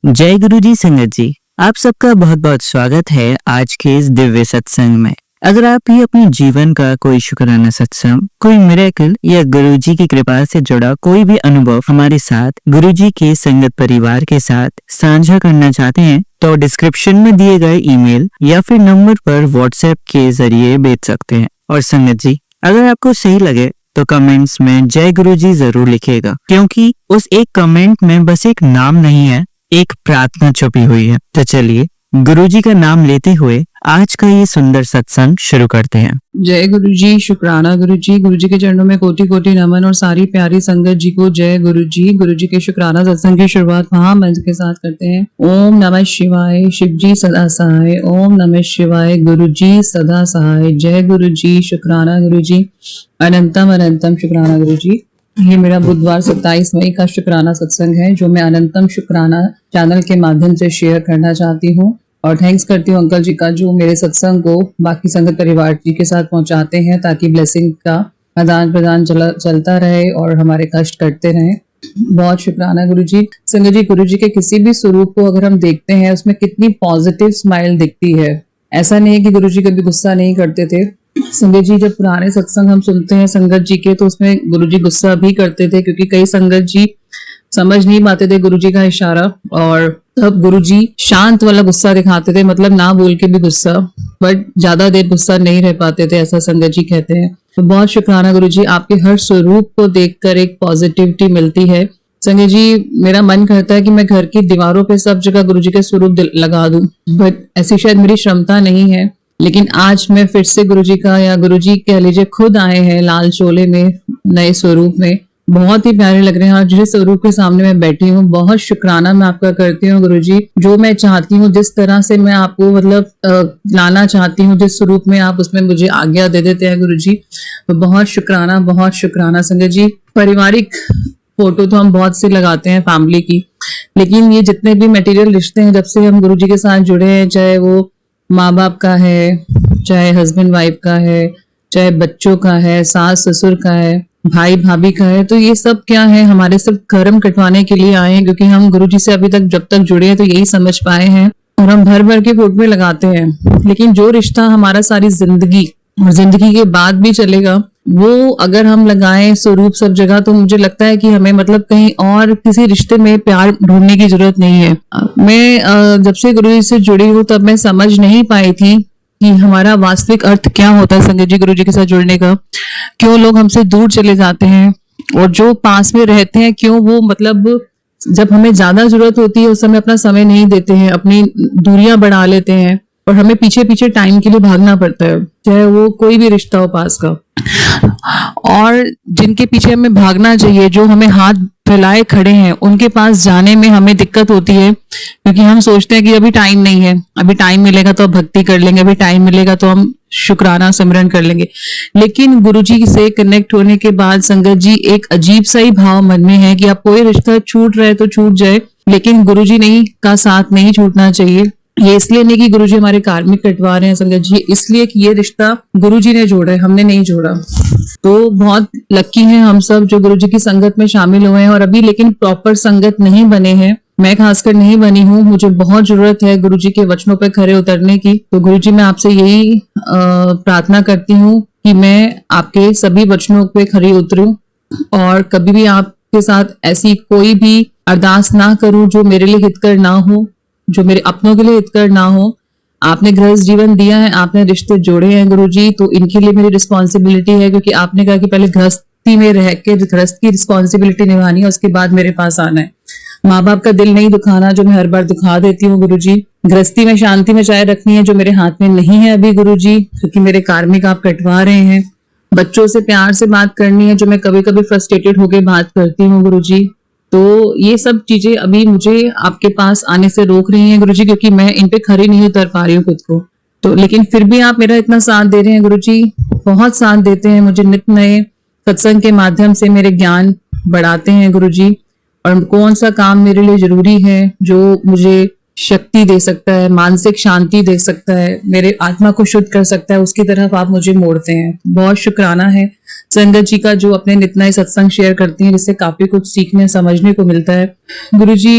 जय गुरु जी संगत जी, आप सबका बहुत बहुत स्वागत है आज के इस दिव्य सत्संग में। अगर आप भी अपने जीवन का कोई शुक्राना सत्संग, कोई मिरेकल या गुरु जी की कृपा से जुड़ा कोई भी अनुभव हमारे साथ गुरु जी के संगत परिवार के साथ साझा करना चाहते हैं तो डिस्क्रिप्शन में दिए गए ईमेल या फिर नंबर पर व्हाट्सएप के जरिए भेज सकते हैं। और संगत जी, अगर आपको सही लगे तो कमेंट्स में जय गुरु जी जरूर लिखिएगा, क्योंकि उस एक कमेंट में बस एक नाम नहीं है, एक प्रार्थना छुपी हुई है। तो चलिए गुरुजी का नाम लेते हुए आज का ये सुंदर सत्संग शुरू करते हैं। जय गुरु जी, शुक्राना गुरु जी के चरणों में कोटि कोटि नमन और सारी प्यारी संगत जी को जय गुरु जी के शुक्राना सत्संग की शुरुआत महामंत्र के साथ करते हैं। ओम नमः शिवाय, शिव जी सदा सहाय। ओम नमः शिवाय, गुरु जी सदा सहाय। जय गुरु जी, शुक्राना गुरु जी, अनंतम अनंतम शुक्राना गुरु जी। ये मेरा बुधवार 27 मई का शुक्राना सत्संग है जो मैं अनंतम शुक्राना चैनल के माध्यम से शेयर करना चाहती हूँ। और थैंक्स करती हूँ अंकल जी का जो मेरे सत्संग को बाकी संगत परिवार जी के साथ पहुंचाते हैं, ताकि ब्लेसिंग का आदान प्रदान चलता रहे और हमारे कष्ट कटते रहे। बहुत शुक्राना गुरु जी। संगत जी, गुरु जी के किसी भी स्वरूप को अगर हम देखते हैं उसमें कितनी पॉजिटिव स्माइल दिखती है। ऐसा नहीं है कि गुरु जी कभी गुस्सा नहीं करते थे। संगत जी, जब पुराने सत्संग हम सुनते हैं संगत जी के, तो उसमें गुरु जी गुस्सा भी करते थे, क्योंकि कई संगत जी समझ नहीं पाते थे गुरु जी का इशारा, और तब गुरु जी शांत वाला गुस्सा दिखाते थे, मतलब ना बोल के भी गुस्सा, बट ज्यादा देर गुस्सा नहीं रह पाते थे, ऐसा संगत जी कहते हैं। तो बहुत शुक्राना गुरु जी, आपके हर स्वरूप को देखकर एक पॉजिटिविटी मिलती है। संगत जी, मेरा मन करता है कि मैं घर की दीवारों पे सब जगह गुरु जी के स्वरूप लगा दूं, बट ऐसी शायद मेरी क्षमता नहीं है। लेकिन आज मैं फिर से गुरुजी का, या गुरुजी कह लीजिए खुद आए हैं लाल चोले में, नए स्वरूप में, बहुत ही प्यारे लग रहे हैं। और जिस स्वरूप के सामने मैं बैठी हूँ, बहुत शुक्राना मैं आपका करती हूँ गुरुजी। जो मैं चाहती हूँ, जिस तरह से मैं आपको मतलब लाना चाहती हूँ, जिस स्वरूप में आप उसमें मुझे आज्ञा दे देते हैं गुरुजी, तो बहुत शुक्राना संगत जी। पारिवारिक फोटो तो हम बहुत से लगाते हैं फैमिली की, लेकिन ये जितने भी मटेरियल रिश्ते हैं जब से हम गुरुजी के साथ जुड़े हैं, चाहे वो माँ बाप का है, चाहे हस्बैंड वाइफ का है, चाहे बच्चों का है, सास ससुर का है, भाई भाभी का है, तो ये सब क्या है, हमारे सिर्फ कर्म कटवाने के लिए आए हैं। क्योंकि हम गुरुजी से अभी तक जब तक जुड़े हैं तो यही समझ पाए हैं, और हम भर भर के फोटो लगाते हैं। लेकिन जो रिश्ता हमारा सारी जिंदगी और जिंदगी के बाद भी चलेगा, वो अगर हम लगाएं स्वरूप सब जगह, तो मुझे लगता है कि हमें मतलब कहीं और किसी रिश्ते में प्यार ढूंढने की जरूरत नहीं है। मैं जब से गुरु जी से जुड़ी हूँ तब मैं समझ नहीं पाई थी कि हमारा वास्तविक अर्थ क्या होता है संगत जी गुरु जी के साथ जुड़ने का। क्यों लोग हमसे दूर चले जाते हैं, और जो पास में रहते हैं क्यों वो मतलब जब हमें ज्यादा जरूरत होती है उस समय अपना समय नहीं देते हैं, अपनी दूरियां बढ़ा लेते हैं, और हमें पीछे पीछे टाइम के लिए भागना पड़ता है, चाहे वो कोई भी रिश्ता हो पास का। और जिनके पीछे हमें भागना चाहिए, जो हमें हाथ फैलाए खड़े हैं, उनके पास जाने में हमें दिक्कत होती है, क्योंकि हम सोचते हैं कि अभी टाइम नहीं है, अभी टाइम मिलेगा तो भक्ति कर लेंगे, अभी टाइम मिलेगा तो हम शुक्राना सिमरन कर लेंगे। लेकिन गुरुजी से कनेक्ट होने के बाद संगत जी एक अजीब सा ही भाव मन में है कि अब कोई रिश्ता छूट रहा है तो छूट जाए, लेकिन गुरुजी नहीं का साथ नहीं छूटना चाहिए। ये इसलिए नहीं कि गुरुजी हमारे कार्मिक कटवा रहे हैं संगत जी, इसलिए कि ये रिश्ता गुरुजी ने जोड़ा है, हमने नहीं जोड़ा। तो बहुत लकी हैं हम सब जो गुरुजी की संगत में शामिल हुए हैं, और अभी लेकिन प्रॉपर संगत नहीं बने हैं। मैं खासकर नहीं बनी हूँ, मुझे बहुत जरूरत है गुरुजी के वचनों पर खरे उतरने की। तो गुरुजी, मैं आपसे यही प्रार्थना करती हूँ कि मैं आपके सभी वचनों पे खरी उतरूं, और कभी भी आपके साथ ऐसी कोई भी अरदास ना करूं जो मेरे लिए हितकर ना हो, जो मेरे अपनों के लिए हितकर ना हो। आपने गृहस्थ जीवन दिया है, आपने रिश्ते जोड़े हैं गुरुजी, तो इनके लिए मेरी रिस्पॉन्सिबिलिटी है, क्योंकि आपने कहा कि पहले गृहस्थी में रह के गृहस्थ की रिस्पॉन्सिबिलिटी निभानी है, उसके बाद मेरे पास आना है। माँ बाप का दिल नहीं दुखाना, जो मैं हर बार दुखा देती हूँ गुरुजी। गृहस्थी में शांति में चाय रखनी है, जो मेरे हाथ में नहीं है अभी गुरुजी, क्योंकि मेरे कार्मिक आप कटवा रहे हैं। बच्चों से प्यार से बात करनी है, जो मैं कभी कभी फ्रस्ट्रेटेड होकर बात करती हूँ गुरुजी। तो ये सब चीजें अभी मुझे आपके पास आने से रोक रही हैं गुरुजी, क्योंकि मैं इन पे खरी नहीं उतर पा रही हूँ खुद को। तो लेकिन फिर भी आप मेरा इतना साथ दे रहे हैं गुरुजी, बहुत साथ देते हैं मुझे, नित्य नए सत्संग के माध्यम से मेरे ज्ञान बढ़ाते हैं गुरुजी, और कौन सा काम मेरे लिए जरूरी है जो मुझे शक्ति दे सकता है, मानसिक शांति दे सकता है, मेरे आत्मा को शुद्ध कर सकता है, उसकी तरफ आप मुझे मोड़ते हैं। बहुत शुक्राना है संगत जी का जो अपने नित्य नए सत्संग शेयर करती हैं, जिससे काफी कुछ सीखने समझने को मिलता है। गुरुजी,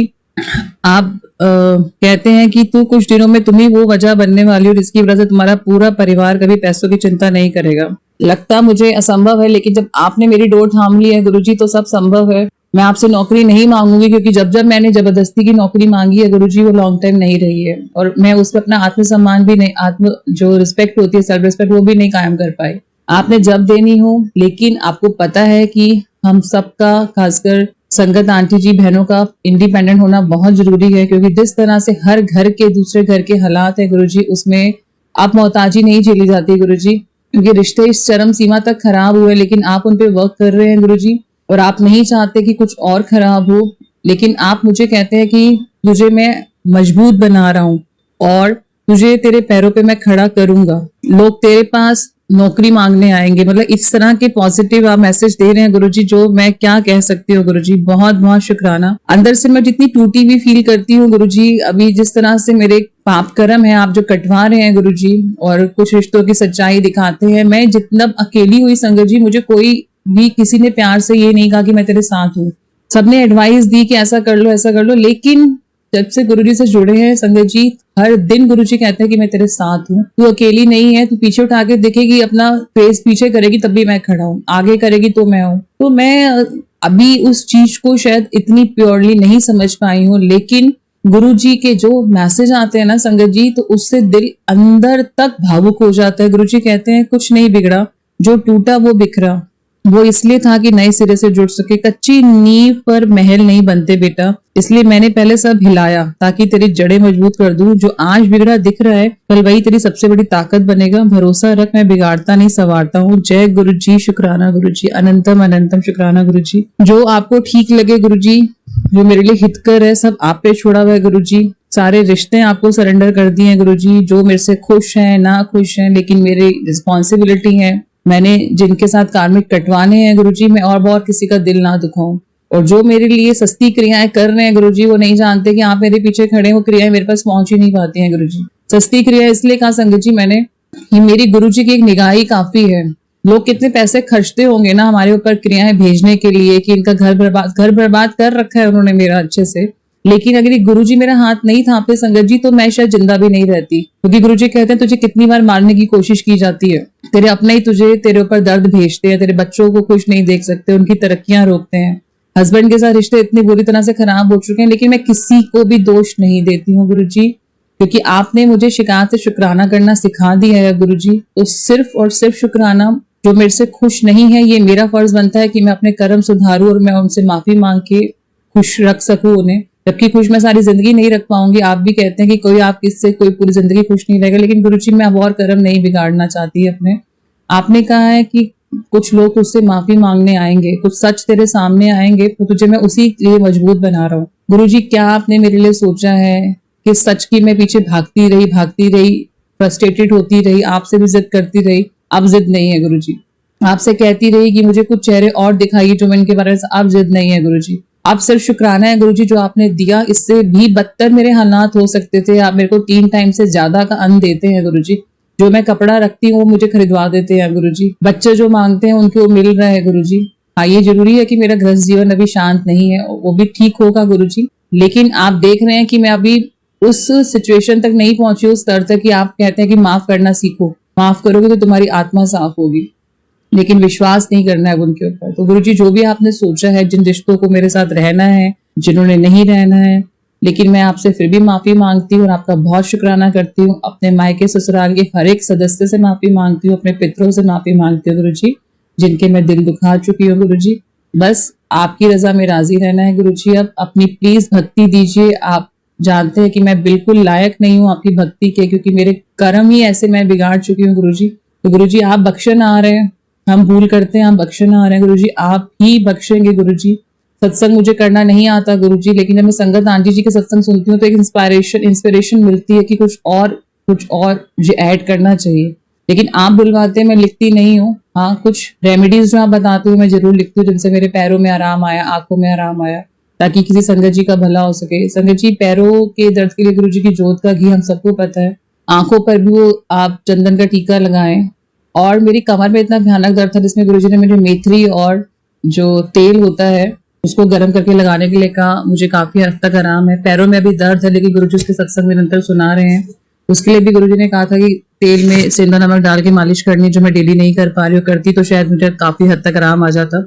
आप कहते हैं कि तू कुछ दिनों में तुम ही वो वजह बनने वाली हो जिसकी वजह से तुम्हारा पूरा परिवार कभी पैसों की चिंता नहीं करेगा। लगता मुझे असंभव है, लेकिन जब आपने मेरी डोर थाम ली है गुरुजी तो सब संभव है। मैं आपसे नौकरी नहीं मांगूंगी, क्योंकि जब जब मैंने जबरदस्ती की नौकरी मांगी है गुरुजी वो लॉन्ग टाइम नहीं रही है, और मैं उसमें अपना आत्मसम्मान भी नहीं, आत्म जो रिस्पेक्ट होती है, सेल्फ रिस्पेक्ट, वो भी नहीं कायम कर पाई। आपने जब देनी हो, लेकिन आपको पता है कि हम सबका, खासकर संगत आंटी जी बहनों का इंडिपेंडेंट होना बहुत जरूरी है, क्योंकि जिस तरह से हर घर के दूसरे घर के हालात है गुरुजी, उसमें आप मोहताजी नहीं झेली जाती गुरुजी, क्योंकि रिश्ते इस चरम सीमा तक खराब हुए, लेकिन आप उन पे वर्क कर रहे हैं गुरुजी, और आप नहीं चाहते कि कुछ और खराब हो, लेकिन आप मुझे कहते हैं कि तुझे मैं मजबूत बना रहा हूं और तुझे तेरे पैरों पे मैं खड़ा करूंगा। लोग तेरे पास नौकरी मांगने आएंगे, मतलब इस तरह के पॉजिटिव आप मैसेज दे रहे हैं गुरुजी, जो मैं क्या कह सकती हूँ गुरुजी। बहुत बहुत शुक्राना। अंदर से मैं जितनी टूटी हुई फील करती हूँ गुरुजी, अभी जिस तरह से मेरे पाप कर्म है आप जो कटवा रहे हैं गुरुजी, और कुछ रिश्तों की सच्चाई दिखाते हैं, मैं जितना अकेली हुई संगत जी, मुझे कोई भी किसी ने प्यार से ये नहीं कहा कि मैं तेरे साथ हूँ। सबने एडवाइस दी कि ऐसा कर लो ऐसा कर लो, लेकिन जब से गुरुजी से जुड़े हैं संगत जी, हर दिन गुरुजी कहते हैं कि मैं तेरे साथ हूँ, तू अकेली नहीं है, तू पीछे उठा के देखेगी, अपना फेस पीछे करेगी तब भी मैं खड़ा हूँ, आगे करेगी तो मैं हूँ। तो मैं अभी उस चीज को शायद इतनी प्योरली नहीं समझ पाई हूँ, लेकिन गुरुजी के जो मैसेज आते हैं ना संगत जी, तो उससे दिल अंदर तक भावुक हो जाता है। गुरुजी कहते हैं कुछ नहीं बिगड़ा, जो टूटा वो बिखरा, वो इसलिए था कि नए सिरे से जुड़ सके। कच्ची नींव पर महल नहीं बनते बेटा, इसलिए मैंने पहले सब हिलाया ताकि तेरी जड़ें मजबूत कर दूं। जो आज बिगड़ा दिख रहा है, कल वही तेरी सबसे बड़ी ताकत बनेगा। भरोसा रख, मैं बिगाड़ता नहीं संवारता हूँ। जय गुरु जी, शुक्राना गुरु जी, अनंतम अनंतम शुक्राना गुरु जी। जो आपको ठीक लगे गुरु जी, जो मेरे लिए हितकर है, सब आप पे छोड़ा हुआ है गुरु जी। सारे रिश्ते आपको सरेंडर कर दिए हैं गुरु जी। जो मेरे से खुश हैं ना खुश हैं, लेकिन मेरी रिस्पॉन्सिबिलिटी है, मैंने जिनके साथ कार्मिक कटवाने हैं गुरुजी, मैं और बहुत किसी का दिल ना दुखाऊं। और जो मेरे लिए सस्ती क्रियाएं कर रहे हैं गुरुजी, वो नहीं जानते कि आप मेरे पीछे खड़े, वो क्रियाएं मेरे पास पहुंच ही नहीं पाती हैं गुरुजी। सस्ती क्रिया इसलिए कहा संगत जी मैंने, कि मेरी गुरुजी की एक निगाह ही काफी है। लोग कितने पैसे खर्चते होंगे ना हमारे ऊपर क्रियाएं भेजने के लिए, कि इनका घर बर्बाद कर रखा है उन्होंने मेरा अच्छे से, लेकिन अगर ये गुरुजी मेरा हाथ नहीं थामते संगत जी, तो मैं शायद जिंदा भी नहीं रहती। क्योंकि गुरुजी कहते हैं तुझे कितनी बार मारने की कोशिश की जाती है, तेरे अपने ही तुझे तेरे ऊपर दर्द भेजते हैं, तेरे बच्चों को खुश नहीं देख सकते, उनकी तरक्कियां रोकते हैं। हस्बैंड के साथ रिश्ते इतनी बुरी तरह से खराब हो चुके हैं, लेकिन मैं किसी को भी दोष नहीं देती हूँ गुरुजी, क्योंकि आपने मुझे शिकायत से शुक्राना करना सिखा दिया है गुरुजी। तो सिर्फ और सिर्फ शुक्राना। जो मेरे से खुश नहीं है, ये मेरा फर्ज बनता है कि मैं अपने कर्म सुधारूं और मैं उनसे माफी मांग के खुश रख सकूं उन्हें, जबकि खुश मैं सारी जिंदगी नहीं रख पाऊंगी। आप भी कहते हैं कि कोई आप किससे कोई पूरी जिंदगी खुश नहीं रहेगा, लेकिन गुरुजी मैं अब और कर्म नहीं बिगाड़ना चाहती अपने। आपने कहा है कि कुछ लोग उससे माफी मांगने आएंगे, कुछ सच तेरे सामने आएंगे, तो तुझे मैं उसी लिए मजबूत बना रहा हूँ। गुरुजी क्या आपने मेरे लिए सोचा है कि सच की मैं पीछे भागती रही, फ्रस्ट्रेटेड होती रही, आपसे भी जिद करती रही। अब जिद नहीं है गुरुजी। आपसे कहती रही कि मुझे कुछ चेहरे और दिखाइए जो मैं इनके बारे में, अब जिद नहीं है गुरुजी। आप सिर्फ शुक्राना है गुरुजी जो आपने दिया, इससे भी बदतर मेरे हालात हो सकते थे। आप मेरे को 3 टाइम से ज्यादा का अन्न देते हैं गुरुजी। जो मैं कपड़ा रखती हूँ वो मुझे खरीदवा देते हैं गुरुजी। बच्चे जो मांगते हैं उनको मिल रहा है गुरुजी। हाँ, ये जरूरी है कि मेरा गृहस्थ जीवन अभी शांत नहीं है, वो भी ठीक होगा गुरुजी, लेकिन आप देख रहे हैं कि मैं अभी उस सिचुएशन तक नहीं पहुंची, उस स्तर तक कि आप कहते हैं कि माफ करना सीखो, माफ करोगे तो तुम्हारी आत्मा साफ होगी, लेकिन विश्वास नहीं करना है उनके ऊपर। तो गुरुजी जो भी आपने सोचा है, जिन रिश्तों को मेरे साथ रहना है, जिन्होंने नहीं रहना है, लेकिन मैं आपसे फिर भी माफी मांगती हूँ और आपका बहुत शुक्राना करती हूँ। अपने मायके ससुराल के हर एक सदस्य से माफी मांगती हूँ, अपने पितरों से माफी मांगती हूँ गुरुजी, जिनके मैं दिल दुखा चुकी हूँ गुरुजी। बस आपकी रजा में राजी रहना है गुरुजी। अब अपनी प्लीज भक्ति दीजिए। आप जानते हैं कि मैं बिल्कुल लायक नहीं हूँ आपकी भक्ति के, क्योंकि मेरे कर्म ही ऐसे मैं बिगाड़ चुकी हूँ गुरुजी। तो गुरुजी आप बख्शण आ रहे हैं, हम भूल करते हैं, हम बख्शण आ रहे हैं गुरुजी, आप ही बख्शेंगे गुरुजी। सत्संग मुझे करना नहीं आता गुरुजी, लेकिन जब मैं संगत आंटी जी के सत्संग सुनती हूँ तो एक इंस्पिरेशन मिलती है कि कुछ और मुझे ऐड करना चाहिए। लेकिन आप बुलवाते हैं, मैं लिखती नहीं हूँ। हाँ, कुछ रेमेडीज जो आप बताते हो मैं जरूर लिखती हूँ, जिनसे मेरे पैरों में आराम आया, आंखों में आराम आया, ताकि किसी संगत जी का भला हो सके। संगत जी पैरों के दर्द के लिए गुरुजी की जोत का घी हम सबको पता है। आंखों पर भी वो आप चंदन का टीका लगाएं। और मेरी कमर में इतना भयानक दर्द था, जिसमें गुरुजी ने मेरे मेथी और जो तेल होता है उसको गर्म करके लगाने के लिए कहा। मुझे काफी हद तक आराम है। पैरों में अभी दर्द है, लेकिन गुरुजी उसके सत्संग निरंतर सुना रहे हैं। उसके लिए भी गुरुजी ने कहा था कि तेल में सेंधा नमक डाल के मालिश करनी, जो मैं डेली नहीं कर पा रही हूँ। करती तो शायद मुझे काफी हद तक आराम आ जाता,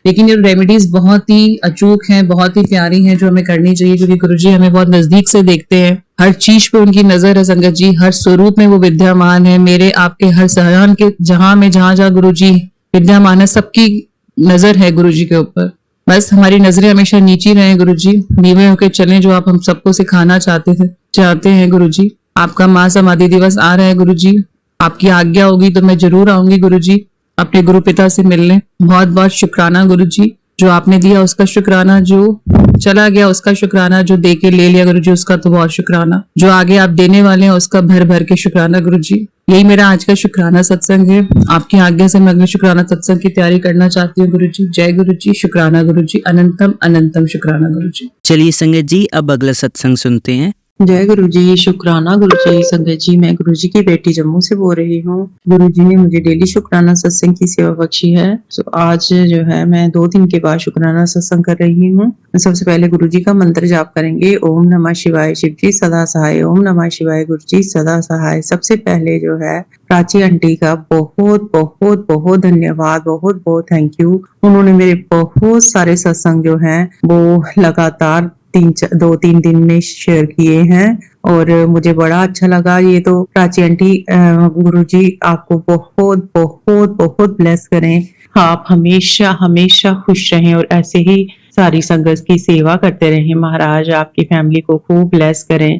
लेकिन ये रेमेडीज बहुत ही अचूक हैं, बहुत ही प्यारी हैं, जो हमें करनी चाहिए, क्योंकि गुरुजी हमें बहुत नजदीक से देखते हैं। हर चीज पे उनकी नजर है संगत जी, हर स्वरूप में वो विद्यमान है। मेरे आपके हर सहन के जहां में जहां गुरुजी विद्यमान है, सबकी नजर है गुरुजी के ऊपर। बस हमारी नजरें हमेशा नीची रहें गुरुजी, नीवे होकर चलें, जो आप हम सबको सिखाना चाहते हैं गुरुजी। आपका मां समाधि दिवस आ रहा है गुरुजी, आपकी आज्ञा होगी तो मैं जरूर आऊंगी गुरुजी अपने गुरु पिता से मिलने। बहुत बहुत शुक्राना गुरुजी, जो आपने दिया उसका शुक्राना, जो चला गया उसका शुक्राना, जो दे के ले लिया गुरुजी उसका तो बहुत शुक्राना, जो आगे आप देने वाले हैं उसका भर भर के शुक्राना गुरुजी। यही मेरा आज का शुक्राना सत्संग है। आपकी आज्ञा से मैं अगले शुक्राना सत्संग की तैयारी करना चाहती हूँ गुरुजी। जय गुरुजी, शुक्राना गुरुजी, अनंतम अनंतम शुक्राना गुरुजी। चलिए संगत जी, अब अगला सत्संग सुनते हैं। जय गुरु जी, शुक्राना गुरु जी। संगत जी, मैं गुरु जी की बेटी जम्मू से बोल रही हूँ। गुरु जी ने मुझे डेली शुक्राना सत्संग की सेवा बख्शी है। तो आज जो है मैं 2 दिन के बाद शुक्राना सत्संग कर रही हूँ। सबसे पहले गुरु जी का मंत्र जाप करेंगे। ओम नमः शिवाय, शिव जी सदा सहाय। ओम नमः शिवाय, गुरु जी सदा सहाय। सबसे पहले जो है प्राची आंटी का बहुत बहुत बहुत धन्यवाद, बहुत बहुत थैंक यू। उन्होंने मेरे बहुत सारे सत्संग जो है वो लगातार 2-3 दिन में शेयर किए हैं और मुझे बड़ा अच्छा लगा। ये तो प्राची आंटी, गुरुजी आपको बहुत बहुत बहुत ब्लेस करें। आप हमेशा हमेशा खुश रहें और ऐसे ही सारी संगत की सेवा करते रहें। महाराज आपकी फैमिली को खूब ब्लेस करें।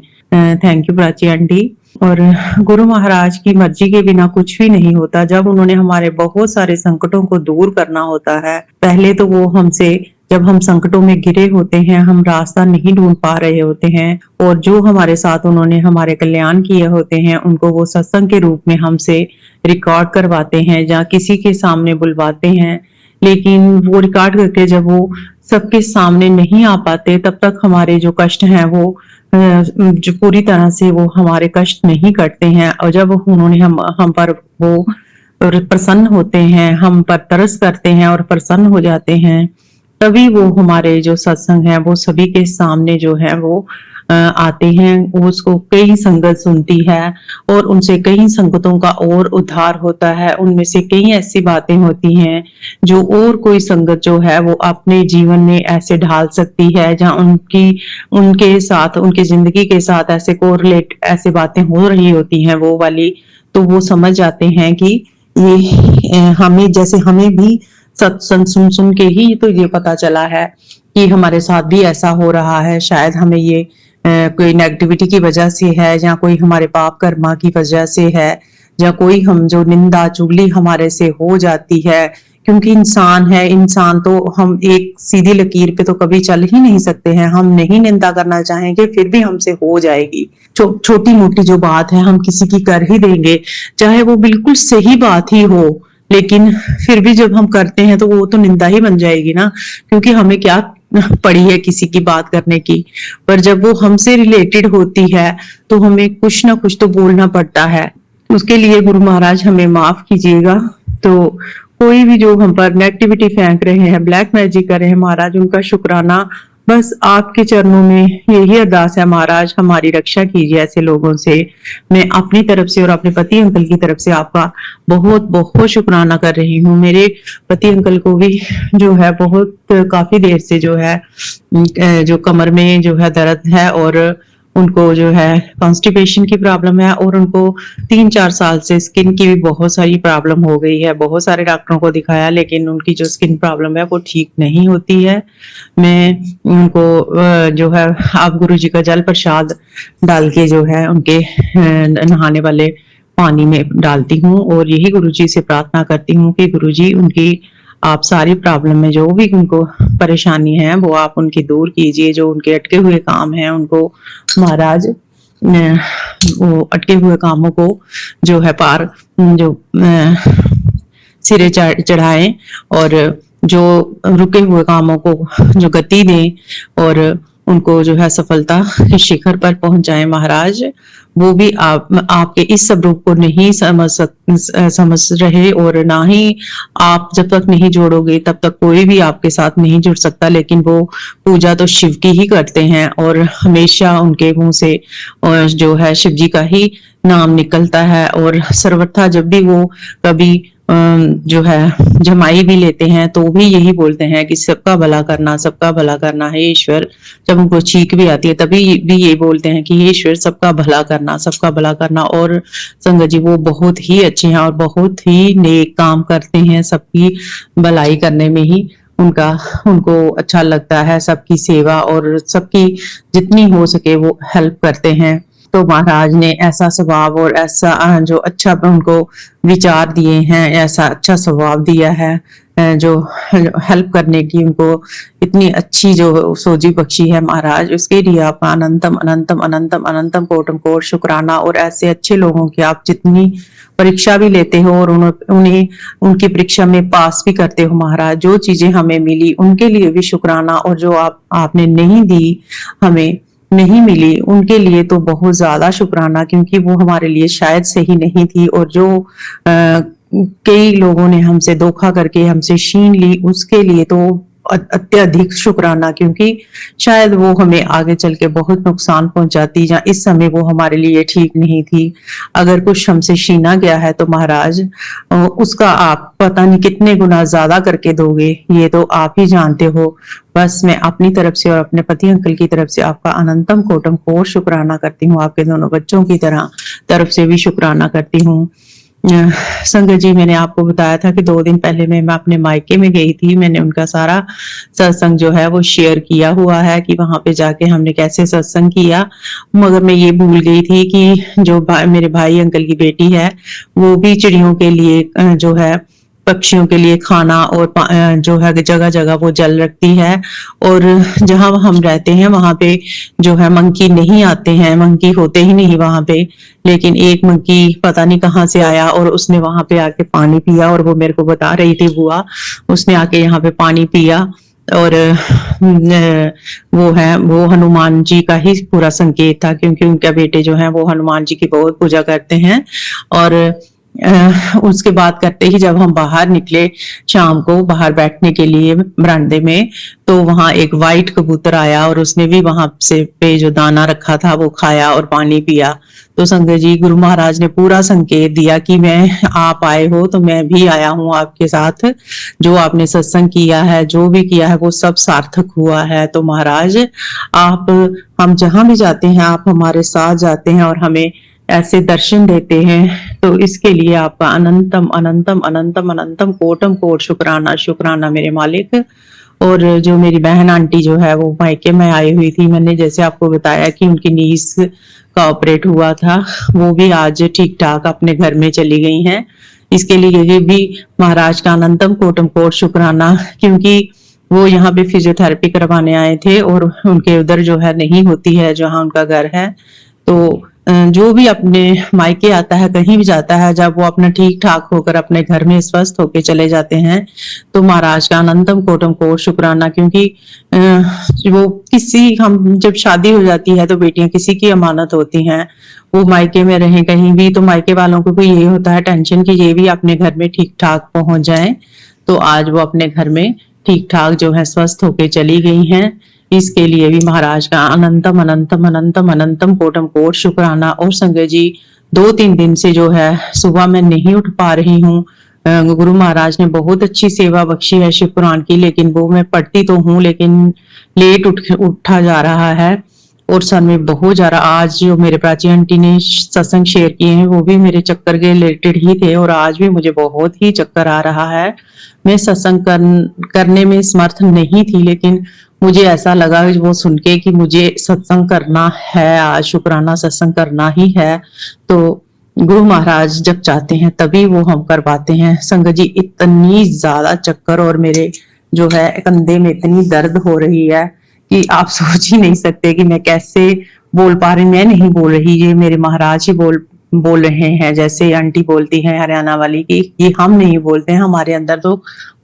Thank you Prachi aunty. और गुरु महाराज की मर्जी के बिना कुछ भी नहीं होता। जब उन्होंने हमारे बहुत सारे संकटों को दूर करना होता है, पहले तो वो हमसे, जब हम संकटों में गिरे होते हैं, हम रास्ता नहीं ढूंढ पा रहे होते हैं, और जो हमारे साथ उन्होंने हमारे कल्याण किए होते हैं, उनको वो सत्संग के रूप में हमसे रिकॉर्ड करवाते हैं या किसी के सामने बुलवाते हैं। लेकिन वो रिकॉर्ड करके जब वो सबके सामने नहीं आ पाते, तब तक हमारे जो कष्ट हैं वो जो पूरी तरह से वो हमारे कष्ट नहीं कटते हैं। और जब उन्होंने हम पर वो प्रसन्न होते हैं, हम पर तरस करते हैं और प्रसन्न हो जाते हैं, तभी वो हमारे जो सत्संग है वो सभी के सामने जो है वो आते हैं। उसको कई संगत सुनती है और उनसे कई संगतों का और उद्धार होता है। उनमें से कई ऐसी बातें होती हैं जो और कोई संगत जो है वो अपने जीवन में ऐसे ढाल सकती है, जहाँ उनके साथ, उनकी जिंदगी के साथ ऐसे कोरिलेट ऐसे बातें हो रही होती हैं वो वाली, तो वो समझ जाते हैं कि ये हमें, जैसे हमें भी सत्संग सुन सुन के ही तो ये पता चला है कि हमारे साथ भी ऐसा हो रहा है। शायद हमें ये कोई नेगेटिविटी की वजह से है, या कोई हमारे पाप कर्मा की वजह से है, या कोई हम जो निंदा चुगली हमारे से हो जाती है, क्योंकि इंसान है। इंसान तो हम एक सीधी लकीर पे तो कभी चल ही नहीं सकते हैं। हम नहीं निंदा करना चाहेंगे फिर भी हमसे हो जाएगी। छोटी मोटी जो बात है हम किसी की कर ही देंगे, चाहे वो बिल्कुल सही बात ही हो, लेकिन फिर भी जब हम करते हैं तो वो तो निंदा ही बन जाएगी ना, क्योंकि हमें क्या पड़ी है किसी की बात करने की। पर जब वो हमसे रिलेटेड होती है तो हमें कुछ ना कुछ तो बोलना पड़ता है। उसके लिए गुरु महाराज हमें माफ कीजिएगा। तो कोई भी जो हम पर नेगेटिविटी फेंक रहे हैं, ब्लैक मैजिक कर रहे हैं, महाराज उनका शुक्राना। बस आपके चरणों में यही अरदास है, महाराज हमारी रक्षा कीजिए ऐसे लोगों से। मैं अपनी तरफ से और अपने पति अंकल की तरफ से आपका बहुत बहुत शुक्राना कर रही हूँ। मेरे पति अंकल को भी जो है बहुत काफी देर से जो है जो कमर में जो है दर्द है, और उनको जो है कॉन्स्टिपेशन की प्रॉब्लम है, और उनको 3-4 साल से स्किन की भी बहुत सारी प्रॉब्लम हो गई है। बहुत सारे डॉक्टरों को दिखाया, लेकिन उनकी जो स्किन प्रॉब्लम है वो ठीक नहीं होती है। मैं उनको जो है आप गुरुजी का जल प्रसाद डाल के जो है उनके नहाने वाले पानी में डालती हूँ, और यही गुरुजी से प्रार्थना करती हूँ कि गुरुजी उनकी आप सारी प्रॉब्लम में जो भी उनको परेशानी है वो आप उनकी दूर कीजिए। जो उनके अटके हुए काम हैं उनको महाराज वो अटके हुए कामों को जो है पार जो सिरे चढ़ाएं, और जो रुके हुए कामों को जो गति दें, और उनको जो है सफलता के शिखर पर पहुंचाए महाराज। वो भी आपके इस सब रूप को नहीं समझ रहे, और ना ही आप जब तक नहीं जोड़ोगे तब तक कोई भी आपके साथ नहीं जुड़ सकता। लेकिन वो पूजा तो शिव की ही करते हैं, और हमेशा उनके मुंह से और जो है शिव जी का ही नाम निकलता है। और सर्वथा जब भी वो कभी जो है जमाई भी लेते हैं तो भी यही बोलते हैं कि सबका भला करना है ईश्वर। जब उनको चीख भी आती है तभी भी ये बोलते हैं कि ईश्वर सबका भला करना। और संगत जी वो बहुत ही अच्छे हैं और बहुत ही नेक काम करते हैं, सबकी भलाई करने में ही उनको अच्छा लगता है, सबकी सेवा और सबकी जितनी हो सके वो हेल्प करते हैं। तो महाराज ने ऐसा स्वभाव और ऐसा जो अच्छा उनको विचार दिए हैं, ऐसा अच्छा स्वभाव दिया है, जो हेल्प करने की उनको इतनी अच्छी जो सोजी बख्शी है महाराज, उसके लिए आप अनंतम अनंतम अनंतम अनंतम कोटम कोट शुक्राना। और ऐसे अच्छे लोगों की आप जितनी परीक्षा भी लेते हो और उन्हें उनकी परीक्षा में पास भी करते हो महाराज, जो चीजें हमें मिली उनके लिए भी शुक्राना, और जो आपने नहीं दी, हमें नहीं मिली, उनके लिए तो बहुत ज्यादा शुक्राना, क्योंकि वो हमारे लिए शायद सही नहीं थी। और जो कई लोगों ने हमसे धोखा करके हमसे छीन ली, उसके लिए तो अत्यधिक शुक्राना, क्योंकि शायद वो हमें आगे चल के बहुत नुकसान पहुंचाती, या इस समय वो हमारे लिए ठीक नहीं थी। अगर कुछ हमसे छीना गया है तो महाराज उसका आप पता नहीं कितने गुना ज्यादा करके दोगे, ये तो आप ही जानते हो। बस मैं अपनी तरफ से और अपने पति अंकल की तरफ से आपका अनंतम कोटम कोट शुक्राना करती हूँ। आपके दोनों बच्चों की तरफ से भी शुक्राना करती हूँ। संगत जी, मैंने आपको बताया था कि 2 दिन पहले मैं अपने मायके में गई थी। मैंने उनका सारा सत्संग जो है वो शेयर किया हुआ है कि वहां पे जाके हमने कैसे सत्संग किया। मगर मैं ये भूल गई थी कि जो मेरे भाई अंकल की बेटी है वो भी चिड़ियों के लिए जो है पक्षियों के लिए खाना और जो है जगह जगह वो जल रखती है। और जहां हम रहते हैं वहां पे जो है मंकी नहीं आते हैं, मंकी होते ही नहीं वहां पे। लेकिन एक मंकी पता नहीं कहाँ से आया और उसने वहां पे आके पानी पिया, और वो मेरे को बता रही थी बुआ, उसने आके यहाँ पे पानी पिया। और वो हनुमान जी का ही पूरा संकेत था, क्योंकि उनके बेटे जो है वो हनुमान जी की बहुत पूजा करते हैं। और उसके बाद करते ही जब हम बाहर निकले शाम को बाहर बैठने के लिए बरामदे में, तो वहां एक वाइट कबूतर आया और उसने भी वहां से पे जो दाना रखा था वो खाया और पानी पिया। तो संगत जी, गुरु महाराज ने पूरा संकेत दिया कि आप आए हो तो मैं भी आया हूँ आपके साथ। जो आपने सत्संग किया है, जो भी किया है, वो सब सार्थक हुआ है। तो महाराज हम जहां भी जाते हैं आप हमारे साथ जाते हैं और हमें ऐसे दर्शन देते हैं, तो इसके लिए आपका अनंतम अनंतम अनंतम अनंतम कोटम कोट शुक्राना मेरे मालिक। और जो मेरी बहन आंटी जो है वो मायके में आई हुई थी, मैंने जैसे आपको बताया कि उनकी नीस का ऑपरेट हुआ था, वो भी आज ठीक ठाक अपने घर में चली गई हैं। इसके लिए भी महाराज का अनंतम कोटम कोट शुक्राना, क्योंकि वो यहाँ पे फिजियोथेरेपी करवाने आए थे और उनके उधर जो है नहीं होती है जहाँ उनका घर है। तो जो भी अपने मायके आता है, कहीं भी जाता है, जब वो अपना ठीक ठाक होकर अपने घर में स्वस्थ होके चले जाते हैं, तो महाराज का अनंतम कोटम कोट शुक्राना। क्योंकि वो हम जब शादी हो जाती है तो बेटियां किसी की अमानत होती हैं, वो मायके में रहें कहीं भी, तो मायके वालों को भी ये होता है टेंशन कि ये भी अपने घर में ठीक ठाक पहुंच जाए। तो आज वो अपने घर में ठीक ठाक जो है स्वस्थ होके चली गई हैं। इसके लिए भी महाराज का अनंतम अनंतम अनंतम अनंतम कोटम कोट शुक्राना। और संगत जी, 2-3 दिन से जो है सुबह मैं नहीं उठ पा रही हूँ। गुरु महाराज ने बहुत अच्छी सेवा बख्शी है शिव पुराण की, लेकिन वो मैं पढ़ती तो हूँ लेकिन लेट उठा जा रहा है और सर में बहुत ज्यादा। आज जो मेरे प्राची आंटी ने सत्संग शेयर किए हैं वो भी मेरे चक्कर के रिलेटेड ही थे, और आज भी मुझे बहुत ही चक्कर आ रहा है। मैं सत्संग करने में समर्थ नहीं थी, लेकिन मुझे ऐसा लगा वो सुन के कि मुझे सत्संग करना है, आज शुक्राना सत्संग करना ही है। तो गुरु महाराज जब चाहते हैं तभी वो हम करवाते हैं। संगत जी, इतनी ज्यादा चक्कर और मेरे जो है कंधे में इतनी दर्द हो रही है कि आप सोच ही नहीं सकते कि मैं कैसे बोल पा रही। मैं नहीं बोल रही, ये मेरे महाराज ही बोल रहे हैं। जैसे आंटी बोलती है हरियाणा वाली की, ये हम नहीं बोलते हैं, हमारे अंदर तो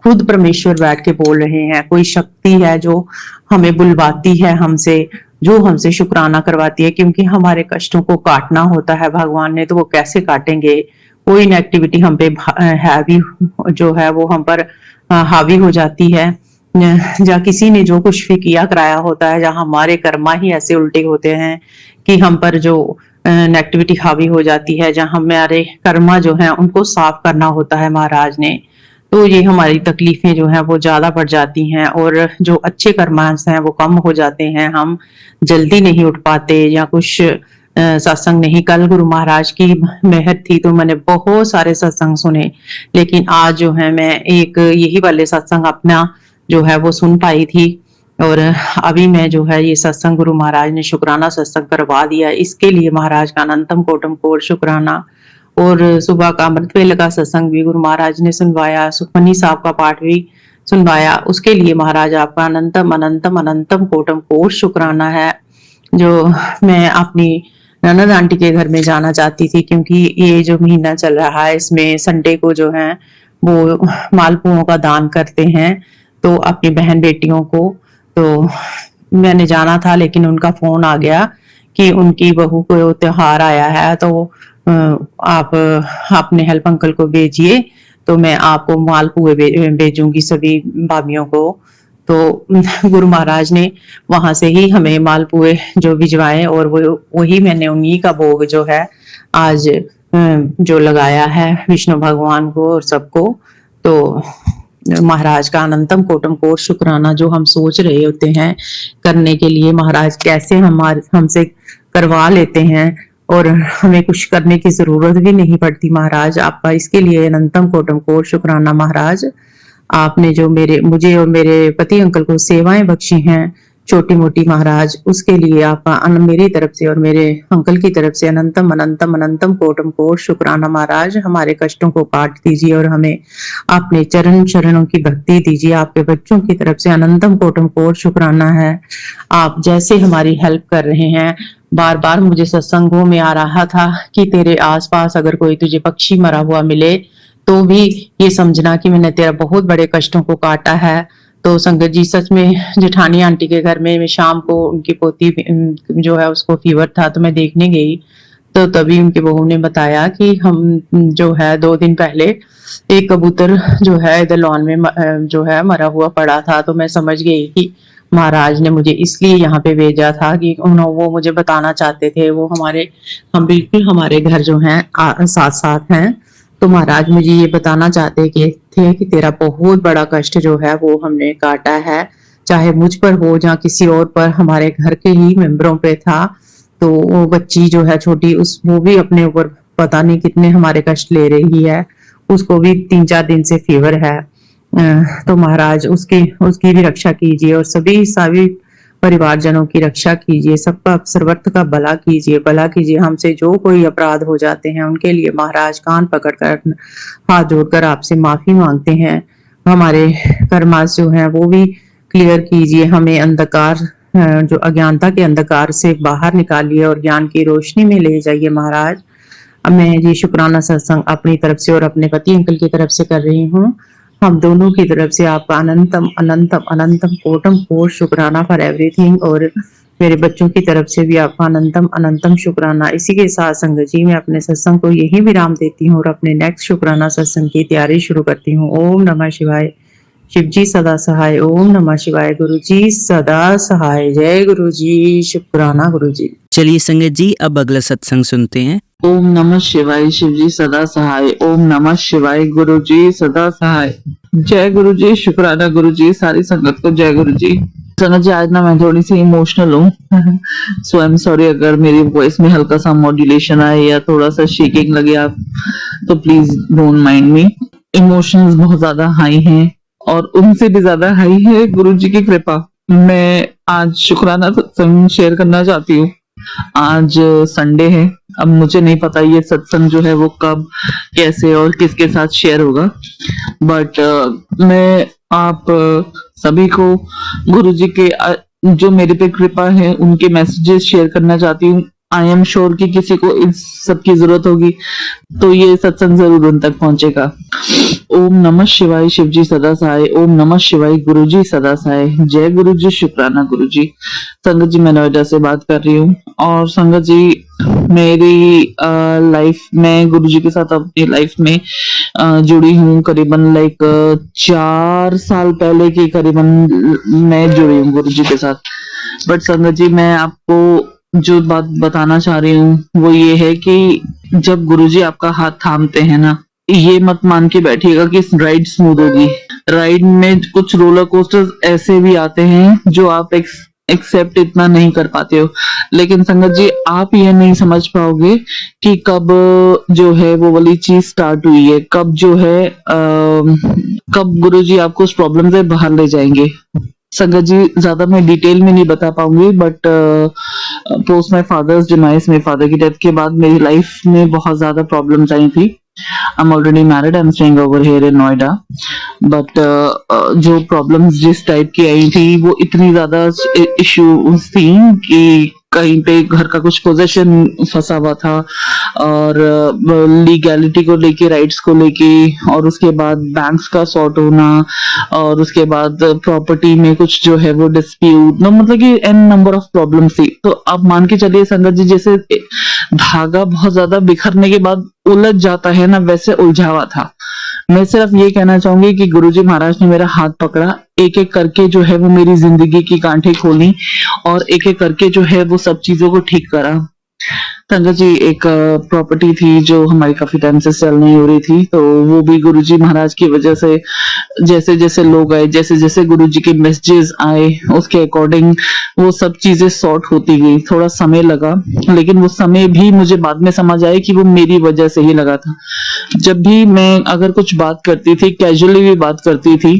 खुद परमेश्वर बैठ के बोल रहे हैं। कोई शक्ति है जो हमें बुलवाती है हमसे, जो हमसे शुक्राना करवाती है, क्योंकि हमारे कष्टों को काटना होता है भगवान ने, तो वो कैसे काटेंगे। कोई नेगेटिविटी हम पे हैवी जो है वो हम पर हावी हो जाती है, या किसी ने जो कुछ भी किया कराया होता है, जहाँ हमारे कर्मा ही ऐसे उल्टे होते हैं कि हम पर जो नेगेटिविटी हावी हो जाती है, जहाँ हमारे कर्मा जो है उनको साफ करना होता है महाराज ने, तो ये हमारी तकलीफें जो हैं वो ज्यादा बढ़ जाती हैं, और जो अच्छे कर्मांश हैं वो कम हो जाते हैं। हम जल्दी नहीं उठ पाते, या कुछ सत्संग नहीं। कल गुरु महाराज की मेहर थी तो मैंने बहुत सारे सत्संग सुने, लेकिन आज जो है मैं एक यही वाले सत्संग अपना जो है वो सुन पाई थी, और अभी मैं जो है ये सत्संग गुरु महाराज ने शुक्राना सत्संग करवा दिया, इसके लिए महाराज का अनंतम कोटम कोट शुक्राना। और सुबह का अमृत वेले का सत्संग भी गुरु महाराज ने सुनवाया, सुखमनी साहब का पाठ भी सुनवाया, उसके लिए महाराज आपका अनंतम अनंतम अनंतम कोटम कोट शुक्राना है। जो मैं अपनी ननद आंटी के घर में जाना चाहती थी, क्योंकि ये जो महीना चल रहा है इसमें संडे को जो है वो मालपुओं का दान करते हैं, तो अपनी बहन बेटियों को, तो मैंने जाना था, लेकिन उनका फोन आ गया कि उनकी बहू को त्योहार आया है, तो आप अपने हेल्प अंकल को भेजिए, तो मैं आपको मालपुए भेजूंगी सभी भाभीयों को। तो गुरु महाराज ने वहां से ही हमें मालपुए जो भिजवाए, और वो वही मैंने उन्हीं का भोग जो है आज जो लगाया है विष्णु भगवान को और सबको। तो महाराज का अनंतम कोटम कोट शुक्राना जो हम सोच रहे होते हैं करने के लिए, महाराज कैसे हमसे करवा लेते हैं, और हमें कुछ करने की जरूरत भी नहीं पड़ती। महाराज आपका इसके लिए अनंतम कोटम कोट शुक्राना। महाराज आपने जो मुझे और मेरे पति अंकल को सेवाएं बख्शी हैं छोटी मोटी, महाराज उसके लिए आपका मेरी तरफ से और मेरे अंकल की तरफ से अनंतम अनंतम अनंतम कोटम कोट शुक्राना। महाराज हमारे कष्टों को काट दीजिए और हमें अपने चरण शरणों की भक्ति दीजिए। आपके बच्चों की तरफ से अनंतम कोटम कोट शुक्राना है। आप जैसे हमारी हेल्प कर रहे हैं, बार बार मुझे सत्संगों में आ रहा था कि तेरे आसपास अगर कोई तुझे पक्षी मरा हुआ मिले तो भी ये समझना कि मैंने तेरा बहुत बड़े कष्टों को काटा है। तो संगत जी सच में जेठानी आंटी के घर में मैं शाम को उनकी पोती जो है उसको फीवर था, तो मैं देखने गई, तो तभी उनकी बहू ने बताया कि हम जो है 2 दिन पहले एक कबूतर जो है इधर लॉन में जो है मरा हुआ पड़ा था। तो मैं समझ गई कि महाराज ने मुझे इसलिए यहाँ पे भेजा था कि वो मुझे बताना चाहते थे, हम बिल्कुल हमारे घर जो है साथ साथ हैं। तो महाराज मुझे ये बताना चाहते थे कि तेरा बहुत बड़ा कष्ट जो है वो हमने काटा है, चाहे मुझ पर हो या किसी और पर, हमारे घर के ही मेंबरों पे था। तो वो बच्ची जो है छोटी, वो भी अपने ऊपर पता नहीं कितने हमारे कष्ट ले रही है, उसको भी 3-4 दिन से फीवर है। तो महाराज उसकी भी रक्षा कीजिए और सभी परिवारजनों की रक्षा कीजिए, सबका सर्वत्र का भला कीजिए। हमसे जो कोई अपराध हो जाते हैं उनके लिए महाराज कान पकड़कर हाथ जोड़कर आपसे माफी मांगते हैं। हमारे कर्मास जो हैं वो भी क्लियर कीजिए, हमें अंधकार जो अज्ञानता के अंधकार से बाहर निकालिए और ज्ञान की रोशनी में ले जाइए। महाराज अब मैं ये शुक्राना सत्संग अपनी तरफ से और अपने पति अंकल की तरफ से कर रही हूँ। हम दोनों की तरफ से आपका अनंतम अनंतम अनंतम कोटम कोट शुक्राना फॉर एवरीथिंग, और मेरे बच्चों की तरफ से भी आपका अनंतम अनंतम शुक्राना। इसी के साथ संगत जी मैं अपने सत्संग को यही विराम देती हूँ और अपने नेक्स्ट शुक्राना सत्संग की तैयारी शुरू करती हूँ। ओम नमः शिवाय। शिव जी सदा सहाय। ओम नमः शिवाय। गुरु जी सदा सहाय। जय गुरु जी। शुक्राना गुरु जी। चलिए संगत जी अब अगला सत्संग सुनते हैं। ओम नमः शिवाय। शिव जी सदा सहाय। ओम नमः शिवाय। गुरु जी सदा सहाय। जय गुरु जी। शुक्राना गुरु जी। सारी संगत को जय गुरु जी। संगत जी आज ना मैं थोड़ी सी इमोशनल हूँ सो आई एम सॉरी अगर मेरी वॉइस में हल्का सा मॉड्यूलेशन आए या थोड़ा सा शेकिंग लगे आप, तो please don't mind me. Emotions बहुत ज्यादा हाई हैं और उनसे भी ज्यादा हाई है गुरु जी की कृपा। मैं आज शुक्राना सत्संग शेयर करना चाहती हूँ। आज संडे है, अब मुझे नहीं पता ये सत्संग जो है वो कब कैसे और किसके साथ शेयर होगा, बट मैं आप सभी को गुरु जी के जो मेरे पे कृपा है उनके मैसेजेस शेयर करना चाहती हूँ। आई एम श्योर कि किसी को इस सब की जरूरत होगी तो ये सत्संग जरूर उन तक पहुंचेगा। ओम नमः शिवाय शिवजी सदा सहाय। ओम नमः शिवाय गुरुजी सदा सहाय। जय गुरुजी शुक्राना गुरुजी। संगत जी मैं नोएडा से बात कर रही हूँ और संगत जी मेरी लाइफ में गुरुजी के साथ अपनी लाइफ में जुड़ी हूँ करीबन 4 साल पहले की करीबन मैं जुड़ी हूँ गुरुजी के साथ। बट संगत जी मैं आपको जो बात बताना चाह रही हूँ वो ये है कि जब गुरुजी आपका हाथ थामते हैं ना, ये मत मान के बैठिएगा कि राइड स्मूथ होगी। राइड में कुछ रोलर कोस्टर्स ऐसे भी आते हैं जो आप एक्सेप्ट इतना नहीं कर पाते हो। लेकिन संगत जी आप ये नहीं समझ पाओगे कि कब जो है वो वाली चीज स्टार्ट हुई है, कब जो है कब गुरुजी आपको उस प्रॉब्लम से बाहर ले जाएंगे। संगत जी ज्यादा मैं डिटेल में नहीं बता पाऊंगी but post my father's demise, मेरे फादर की डेथ के बाद मेरी लाइफ में बहुत ज्यादा प्रॉब्लम्स आई थी। I'm already married. I'm staying over here in Noida. But जो प्रॉब्लम्स जिस टाइप की आई थी वो इतनी ज्यादा इश्यूज थी कि कहीं पे घर का कुछ पोजेशन फंसा हुआ था और लीगैलिटी को लेके, राइट्स को लेके, और उसके बाद बैंक्स का सॉर्ट होना और उसके बाद प्रॉपर्टी में कुछ जो है वो डिस्प्यूट, मतलब कि एन नंबर ऑफ प्रॉब्लम्स थी। तो आप मान के चलिए संगत जी जैसे धागा बहुत ज्यादा बिखरने के बाद उलझ जाता है ना, वैसे उलझा हुआ था। मैं सिर्फ ये कहना चाहूंगी कि गुरुजी महाराज ने मेरा हाथ पकड़ा, एक एक करके जो है वो मेरी जिंदगी की गांठें खोली और एक एक करके जो है वो सब चीजों को ठीक करा। संगत जी एक प्रॉपर्टी थी जो हमारी काफी टाइम से सेल नहीं हो रही थी, तो वो भी गुरुजी महाराज की वजह से जैसे जैसे लोग आए, जैसे जैसे गुरुजी के मैसेजेस आए, उसके अकॉर्डिंग वो सब चीजें सॉर्ट होती गई। थोड़ा समय लगा लेकिन वो समय भी मुझे बाद में समझ आया कि वो मेरी वजह से ही लगा था। जब भी मैं अगर कुछ बात करती थी, कैजुअली भी बात करती थी,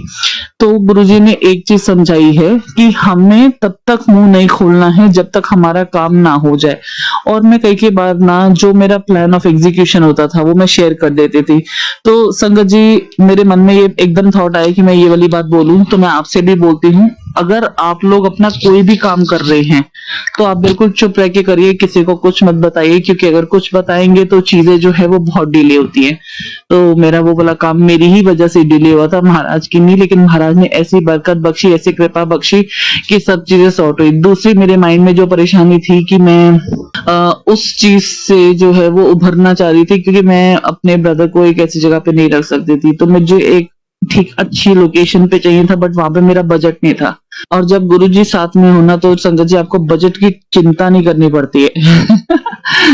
तो गुरुजी ने एक चीज समझाई है कि हमें तब तक मुंह नहीं खोलना है जब तक हमारा काम ना हो जाए। और मैं कई बार ना जो मेरा प्लान ऑफ एग्जीक्यूशन होता था वो मैं शेयर कर देती थी। तो संगत जी मेरे मन में ये एकदम थॉट आया कि मैं ये वाली बात बोलूं, तो मैं आपसे भी बोलती हूँ, अगर आप लोग अपना कोई भी काम कर रहे हैं तो आप बिल्कुल चुप रह के करिए, किसी को कुछ मत बताइए, क्योंकि अगर कुछ बताएंगे तो चीजें जो है वो बहुत डिले होती हैं। तो मेरा वो वाला काम मेरी ही वजह से डिले हुआ था, महाराज की नहीं, लेकिन महाराज ने ऐसी बरकत बख्शी, ऐसी कृपा बख्शी कि सब चीजें सॉर्ट हुई। दूसरी मेरे माइंड में जो परेशानी थी कि मैं उस चीज से जो है वो उभरना चाह रही थी, क्योंकि मैं अपने ब्रदर को एक ऐसी जगह पे नहीं रख सकती थी, तो मुझे एक ठीक अच्छी लोकेशन पे चाहिए था, बट वहां पे मेरा बजट नहीं था। और जब गुरुजी साथ में होना तो संगत जी आपको बजट की चिंता नहीं करनी पड़ती है।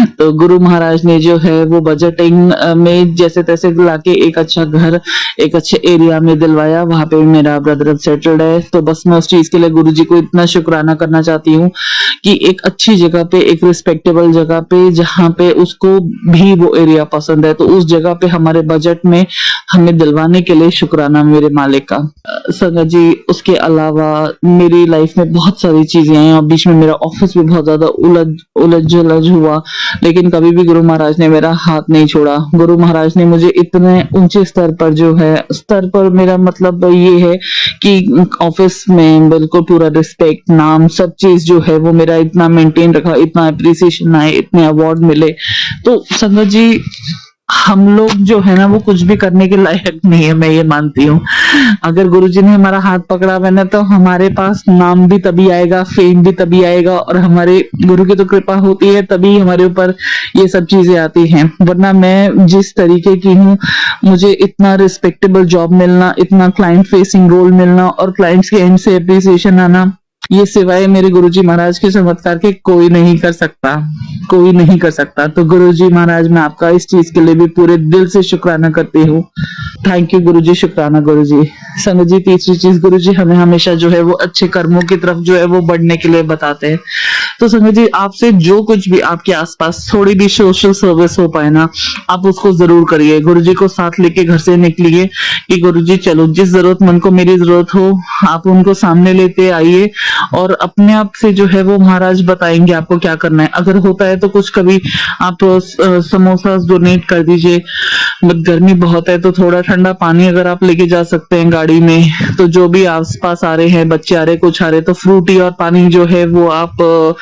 तो गुरु महाराज ने जो है वो बजटिंग में जैसे तैसे लाके एक अच्छा घर एक अच्छे एरिया में दिलवाया, वहां पे मेरा ब्रदर अब सेटल्ड है। तो बस मैं उस चीज के लिए गुरुजी को इतना शुक्राना करना चाहती हूँ कि एक अच्छी जगह पे, एक रिस्पेक्टेबल जगह पे, जहाँ पे उसको भी वो एरिया पसंद है, तो उस जगह पे हमारे बजट में हमें दिलवाने के लिए शुक्राना मेरे मालिक का। संगत जी उसके अलावा मेरी लाइफ में बहुत सारी चीजें आई और बीच में मेरा ऑफिस भी बहुत ज्यादा उलझ हुआ, लेकिन कभी भी गुरु महाराज ने मेरा हाथ नहीं छोड़ा। गुरु महाराज ने मुझे इतने ऊंचे स्तर पर जो है, स्तर पर मेरा मतलब ये है कि ऑफिस में बिल्कुल पूरा रिस्पेक्ट, नाम, सब चीज जो है वो मेरा इतना मेंटेन रखा, इतना अप्रिसिएशन आए, इतने अवार्ड मिले। तो संगत जी हम लोग जो है ना वो कुछ भी करने के लायक नहीं है, मैं ये मानती हूँ। अगर गुरुजी ने हमारा हाथ पकड़ा हुआ ना तो हमारे पास नाम भी तभी आएगा, फेम भी तभी आएगा, और हमारे गुरु की तो कृपा होती है तभी हमारे ऊपर ये सब चीजें आती हैं। वरना मैं जिस तरीके की हूँ, मुझे इतना रिस्पेक्टेबल जॉब मिलना, इतना क्लाइंट फेसिंग रोल मिलना और क्लाइंट्स के एंड से अप्रिसिएशन आना, ये सिवाय मेरे गुरुजी महाराज के चमत्कार के कोई नहीं कर सकता, कोई नहीं कर सकता। तो गुरुजी महाराज मैं आपका इस चीज के लिए भी पूरे दिल से शुक्राना करती हूँ। थैंक यू गुरुजी, शुक्राना गुरुजी। संगत जी तीसरी चीज, गुरुजी हमें हमेशा जो है वो अच्छे कर्मों की तरफ जो है वो बढ़ने के लिए बताते हैं। तो संगत जी आपसे जो कुछ भी आपके आसपास थोड़ी भी सोशल सर्विस हो पाए ना, आप उसको जरूर करिए। गुरुजी को साथ लेके घर से निकलिए कि गुरुजी चलो जिस जरूरतमंद को मेरी जरूरत हो आप उनको सामने लेते आइए, और अपने आप से जो है वो महाराज बताएंगे आपको क्या करना है। अगर होता है तो कुछ कभी आप समोसा डोनेट कर दीजिए, बट गर्मी बहुत है तो थोड़ा ठंडा पानी अगर आप लेके जा सकते हैं गाड़ी में, तो जो भी आस पास आ रहे हैं, बच्चे आ रहे कुछ आ रहे, तो फ्रूटी और पानी जो है वो आप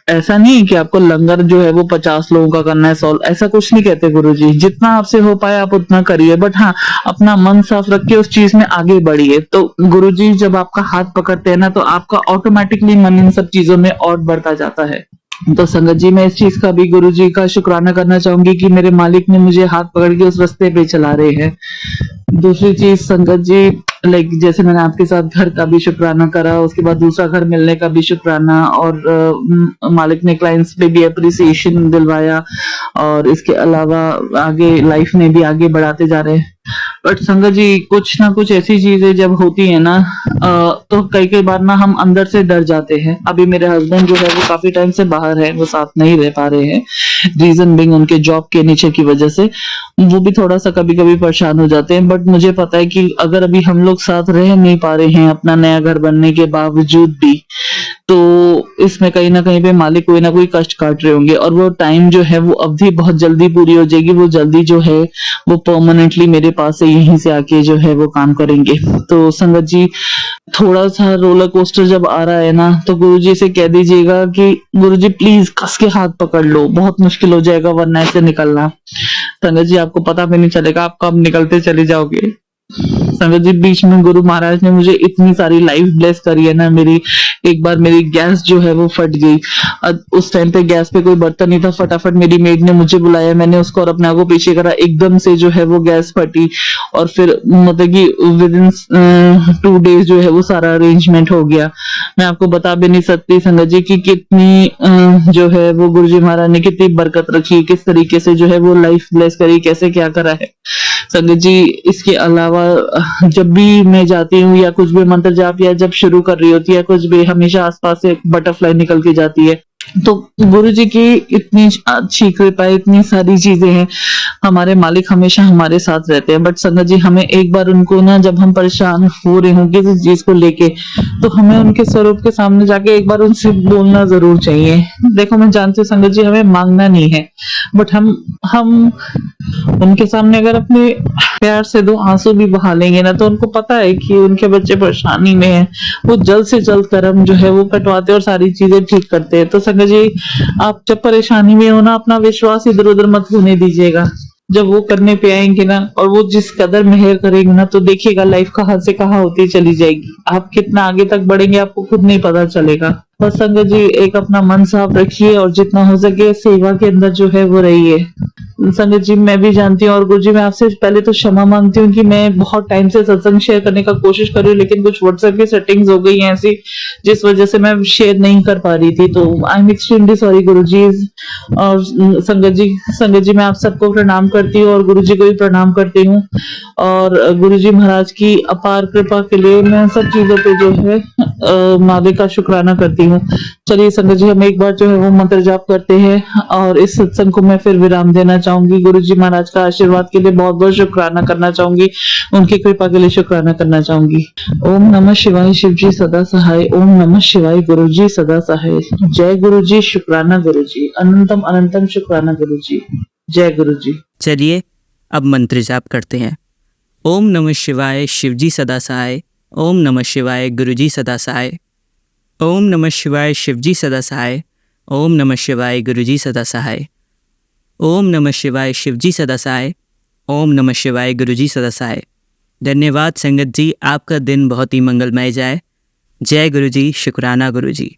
ऐसा नहीं है कि आपको लंगर जो है वो 50 लोगों का करना है सॉल्व, ऐसा कुछ नहीं कहते गुरुजी। जितना आपसे हो पाए आप उतना करिए, बट हाँ अपना मन साफ रख के उस चीज में आगे बढ़िए। तो गुरुजी जब आपका हाथ पकड़ते हैं ना तो आपका ऑटोमेटिकली मन इन सब चीजों में और बढ़ता जाता है। तो संगत जी मैं इस चीज का भी गुरुजी का शुक्राना करना चाहूंगी कि मेरे मालिक ने मुझे हाथ पकड़ के उस रास्ते पे चला रहे हैं। दूसरी चीज संगत जी, लाइक जैसे मैंने आपके साथ घर का भी शुक्राना करा, उसके बाद दूसरा घर मिलने का भी शुक्राना, और मालिक ने क्लाइंट्स पे भी अप्रिसिएशन दिलवाया, और इसके अलावा आगे लाइफ में भी आगे बढ़ाते जा रहे हैं। बट संगत जी कुछ ना कुछ ऐसी चीजें जब होती है ना तो कई बार ना हम अंदर से डर जाते हैं। अभी मेरे हस्बैंड जो है वो काफी टाइम से बाहर है, वो साथ नहीं रह पा रहे हैं, रीजन बिंग उनके जॉब के नेचर की वजह से वो भी थोड़ा सा कभी कभी परेशान हो जाते हैं। बट मुझे पता है कि अगर अभी हम लोग साथ रह नहीं पा रहे हैं अपना नया घर बनने के बावजूद भी, तो इसमें कहीं ना कहीं पे मालिक कोई ना कोई कष्ट काट रहे होंगे, और वो टाइम जो है वो अवधि बहुत जल्दी पूरी हो जाएगी। वो जल्दी जो है वो परमानेंटली मेरे पास से यहीं से आके जो है वो काम करेंगे। तो संगत जी थोड़ा सा रोलर कोस्टर जब आ रहा है ना तो गुरुजी से कह दीजिएगा कि गुरुजी प्लीज कस के हाथ पकड़ लो, बहुत मुश्किल हो जाएगा वरना ऐसे निकलना। संगत जी आपको पता भी नहीं चलेगा आप कब निकलते चले जाओगे। संगत जी बीच में गुरु महाराज ने मुझे इतनी सारी लाइफ ब्लेस करी है ना। मेरी एक बार मेरी गैस जो है वो फट गई, उस टाइम पे गैस पे कोई बर्तन नहीं था, फटाफट मेरी मेड ने मुझे बुलाया, मैंने उसको और अपने आप को पीछे करा, एकदम से जो है वो गैस फटी, और फिर मतलब कि विद इन 2 days जो है वो सारा अरेंजमेंट हो गया। मैं आपको बता भी नहीं सकती संगत जी की कितनी जो है वो गुरुजी महाराज ने कितनी बरकत रखी, किस तरीके से जो है वो लाइफ ब्लेस करी, कैसे क्या करा है संगत जी। इसके अलावा जब भी मैं जाती हूँ या कुछ भी मंत्र जाप या जब शुरू कर रही होती है कुछ भी, हमेशा आसपास से बटरफ्लाई निकल के जाती है। तो गुरु जी की इतनी अच्छी कृपा, इतनी सारी चीजें हैं, हमारे मालिक हमेशा हमारे साथ रहते हैं। बट संगत जी हमें एक बार उनको ना जब हम परेशान हो रहे हों किसी चीज को लेके, तो हमें उनके स्वरूप के सामने जाके एक बार उनसे बोलना जरूर चाहिए। देखो मैं जानती हूँ संगत जी हमें मांगना नहीं है, बट हम उनके सामने अगर अपने प्यार से 2 आंसू भी बहा लेंगे ना तो उनको पता है कि उनके बच्चे परेशानी में हैं, वो जल्द से जल्द कर्म जो है वो कटवाते और सारी चीजें ठीक करते हैं। तो संगत जी आप जब परेशानी में हो ना अपना विश्वास इधर उधर मत होने दीजिएगा। जब वो करने पे आएंगे ना और वो जिस कदर मेहर करेंगे ना तो देखिएगा लाइफ कहाँ से कहाँ होती चली जाएगी। आप कितना आगे तक बढ़ेंगे आपको खुद नहीं पता चलेगा। बस संगत जी एक अपना मन साफ रखिए और जितना हो सके सेवा के अंदर जो है वो रहिए। संगत जी मैं भी जानती हूँ और गुरु जी मैं आपसे पहले तो क्षमा मांगती हूँ कि मैं बहुत टाइम से सत्संग शेयर करने का कोशिश कर रही हूँ, लेकिन कुछ व्हाट्सएप की सेटिंग्स हो गई हैं ऐसी जिस वजह से मैं शेयर नहीं कर पा रही थी। तो आई एम एक्सट्रीमली सॉरी गुरु जी। और संगत जी मैं आप सबको प्रणाम करती हूँ और गुरु जी को भी प्रणाम करती हूँ, और गुरु जी महाराज की अपार कृपा के लिए मैं सब चीजों पे जो है मालिक का शुक्राना करती हूँ। चलिए संगत जी हम एक बार जो है वो मंत्र जाप करते हैं और इस सत्संग को मैं फिर विराम देना चाहूंगी। गुरु जी महाराज का आशीर्वाद के लिए बहुत बहुत शुक्राना करना चाहूंगी, उनकी कृपा के लिए शुक्राना करना चाहूंगी। ओम नमः शिवाय, शिव जी सदा सहाय। ओम नमः शिवाय, गुरु जी सदा सहाय। जय गुरु जी, शुक्राना गुरु जी, अनंतम अनंतम शुक्राना गुरु जी। जय गुरु जी। चलिए अब मंत्र जाप करते हैं। ओम नमः शिवाय, शिव जी सदा सहाय। ओम नमः शिवाय, गुरु जी सदा सहाय। ओम नमः शिवाय, शिव जी सदा सहाय। ओम नमः शिवाय, गुरु जी सदा सहाय। ओम नमः शिवाय, शिव जी सदा सहाय। ओम नमः शिवाय, गुरु जी सदा सहाय। धन्यवाद संगत जी, आपका दिन बहुत ही मंगलमय जाए। जय गुरु जी, शुक्राना गुरु जी।